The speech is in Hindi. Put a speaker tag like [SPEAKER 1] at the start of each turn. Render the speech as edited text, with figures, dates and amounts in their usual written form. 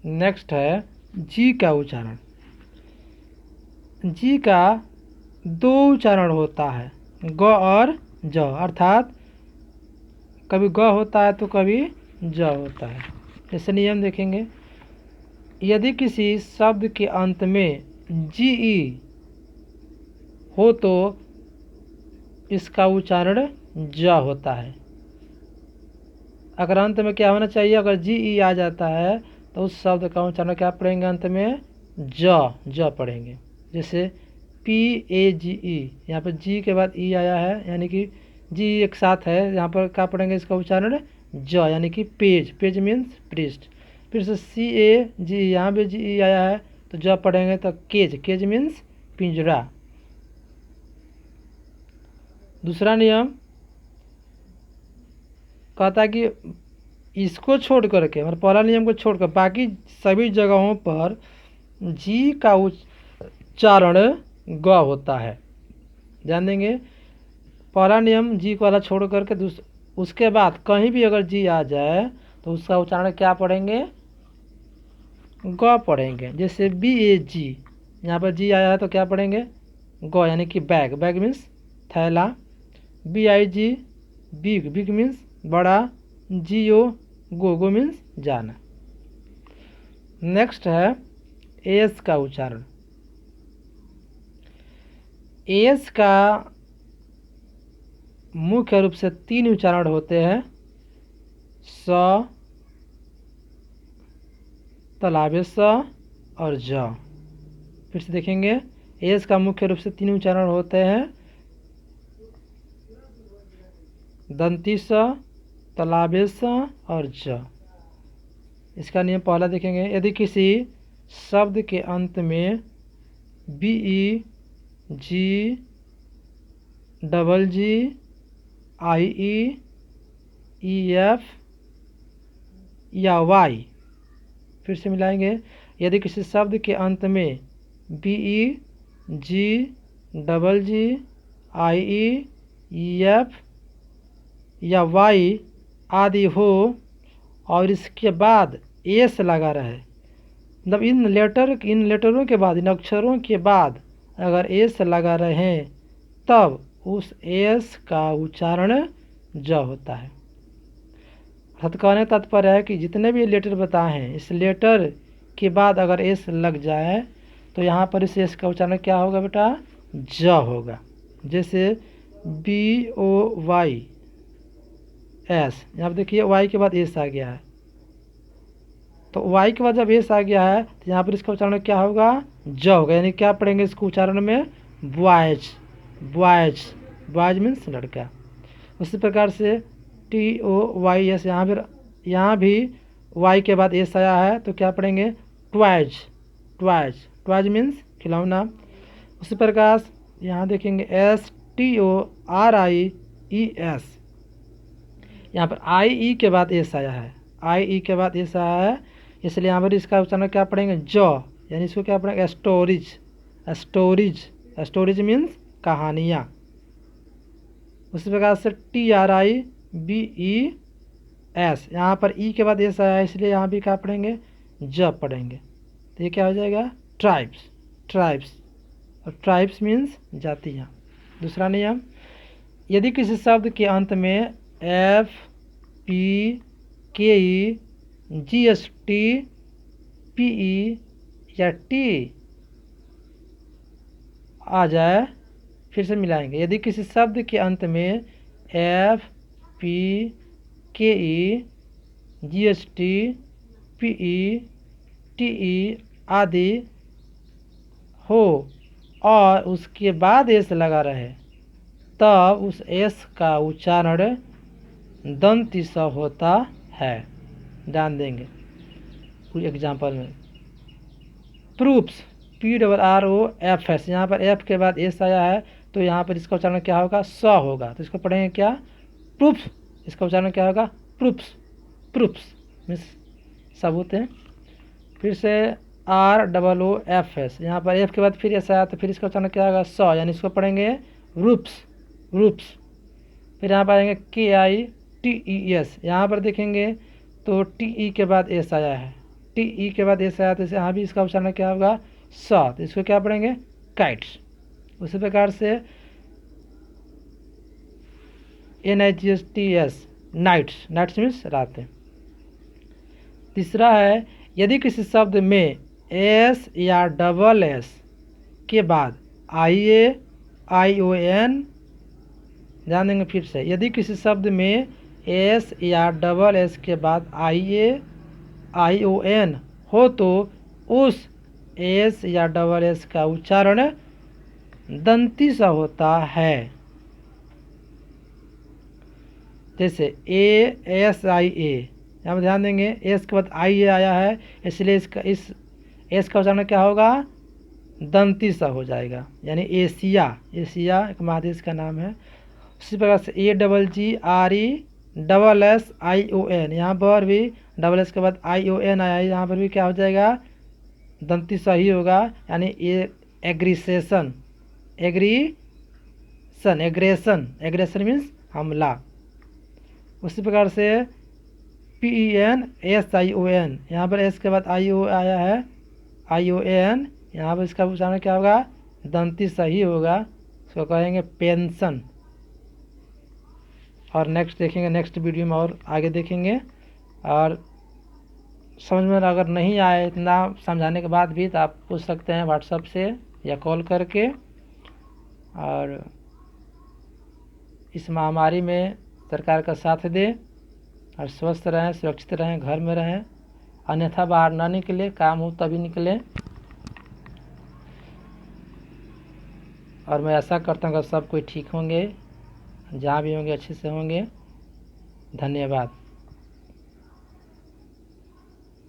[SPEAKER 1] नेक्स्ट है जी का उच्चारण। जी का दो उच्चारण होता है, ग और ज, अर्थात कभी ग होता है तो कभी ज होता है। जैसे नियम देखेंगे, यदि किसी शब्द के अंत में जी ई हो तो इसका उच्चारण ज होता है। अगर अंत में क्या होना चाहिए, अगर जी ई आ जाता है तो उस शब्द का उच्चारण क्या पढ़ेंगे, अंत में ज पढ़ेंगे। जैसे PAGE, यहाँ पर जी के बाद ई आया है, यानी कि जी एक साथ है, यहाँ पर क्या पढ़ेंगे, इसका उच्चारण ज, यानी कि पेज। पेज मीन्स पृष्ठ। फिर से CAGE, यहाँ भी जी ई आया है तो ज पढ़ेंगे। तो केज, केज मीन्स पिंजरा। दूसरा नियम कहता है कि इसको छोड़ करके, मतलब पहला नियम को छोड़कर बाकी सभी जगहों पर जी का उच्चारण ग होता है। ध्यान देंगे, पहला नियम जी को वाला छोड़ करके उसके बाद कहीं भी अगर जी आ जाए तो उसका उच्चारण क्या पढ़ेंगे, ग पढ़ेंगे। जैसे BAG, यहाँ पर जी आया है तो क्या पढ़ेंगे, ग, यानी कि बैग। बैग मीन्स थैला। BIG, big. बिग मीन्स बड़ा। GO, गो मीन्स जाना। नेक्स्ट है एस का उच्चारण। एस का मुख्य रूप से 3 उच्चारण होते हैं, स, तलाबे स और ज। फिर से देखेंगे, एस का मुख्य रूप से 3 उच्चारण होते हैं, दंती स, तलाबे स और ज। इसका नियम पहला देखेंगे, यदि किसी शब्द के अंत में BE, G, double G, IE, EF या Y, फिर से मिलाएंगे, यदि किसी शब्द के अंत में BE, G, double G, IE, EF या Y आदि हो और इसके बाद एस लगा रहे, मतलब इन लेटरों के बाद, इन अक्षरों के बाद अगर एस लगा रहे तब उस एस का उच्चारण ज होता है। अर्थात कहने तात्पर्य है कि जितने भी लेटर बताए हैं, इस लेटर के बाद अगर एस लग जाए तो यहाँ पर इस एस का उच्चारण क्या होगा बेटा, ज होगा। जैसे BOYS, यहाँ पर देखिए वाई के बाद एस आ गया है, तो वाई के बाद जब एस आ गया है तो यहाँ पर इसका उच्चारण क्या होगा, ज होगा। यानी क्या पढ़ेंगे इसको उच्चारण में, बॉयज। बॉयज, बॉयज मीन्स लड़का। उसी प्रकार से TOYS, यहाँ भी वाई के बाद एस आया है तो क्या पढ़ेंगे, ट्वाइज। ट्वाइज, ट्वाइज मीन्स खिलौना। उसी प्रकार यहाँ देखेंगे STORIES, यहाँ पर IE के बाद एस आया है, IE के बाद एस आया है, इसलिए यहाँ पर इसका उच्चारण क्या पढ़ेंगे, ज, यानी इसको क्या पढ़ेंगे, स्टोरीज। स्टोरीज, स्टोरीज मीन्स कहानियाँ। उसी प्रकार से TRIBES, यहाँ पर ई के बाद एस आया है, इसलिए यहाँ भी क्या पढ़ेंगे, ज पढ़ेंगे। तो ये क्या हो जाएगा, ट्राइब्स। ट्राइब्स, और ट्राइब्स मीन्स जातियाँ। दूसरा नियम, यदि किसी शब्द के अंत में FPKE, GST, PE या T आ जाए, फिर से मिलाएंगे, यदि किसी शब्द के अंत में FPKE, GST, PE, TE आदि हो और उसके बाद एस लगा रहे तब उस एस का उच्चारण दंती स होता है। ध्यान देंगे कुछ एग्जाम्पल में, प्रूफ्स, PROOFS, यहाँ पर एफ के बाद एस आया है तो यहाँ पर इसका उच्चारण क्या होगा, स होगा। तो इसको पढ़ेंगे क्या, प्रूफ्स। इसका उच्चारण क्या होगा, प्रूफ्स। प्रूफ्स मीन्स सबूत हैं। फिर से ROOFS, यहाँ पर एफ के बाद फिर एस आया तो फिर इसका उच्चारण क्या होगा, स, यानी इसको पढ़ेंगे रूप्स। रूप्स। फिर यहाँ पर आएंगे KITES, यहाँ पर देखेंगे तो TE के बाद एस आया है टी ई के बाद एस आया तो यहाँ भी इसका उच्चारण क्या होगा स, तो इसको क्या पढ़ेंगे काइट्स। उसी प्रकार से NIGHTS नाइट्स, नाइट्स मीन्स रातें। तीसरा है यदि किसी शब्द में एस या डबल एस के बाद IAION, ध्यान देंगे फिर से, यदि किसी शब्द में एस या डबल एस के बाद IAION हो तो उस एस या डबल एस का उच्चारण दंती सा होता है। जैसे ASIA, यहाँ पर ध्यान देंगे एस के बाद IA आया है, इसलिए इस एस का उच्चारण क्या होगा दंती सा हो जाएगा, यानी एशिया, एशिया एक महादेश का नाम है। उसी प्रकार से AGGRESSION, यहाँ पर भी डबल एस के बाद ION आया है, यहाँ पर भी क्या हो जाएगा दंती सा ही होगा, यानी एग्रेशन, एग्रेशन मीन्स हमला। उसी प्रकार से PENSION, यहाँ पर एस के बाद IO आया है, ION, यहाँ पर इसका उच्चारण क्या होगा दंती सही होगा, इसको कहेंगे पेंशन। और नेक्स्ट देखेंगे, नेक्स्ट वीडियो में और आगे देखेंगे। और समझ में अगर नहीं आए इतना समझाने के बाद भी तो आप पूछ सकते हैं व्हाट्सएप से या कॉल करके। और इस महामारी में सरकार का साथ दें और स्वस्थ रहें, सुरक्षित रहें, घर में रहें, अन्यथा बाहर ना निकले, काम हो तभी निकले। और मैं ऐसा करता हूँ कि सब कोई ठीक होंगे, जहाँ भी होंगे अच्छे से होंगे। धन्यवाद।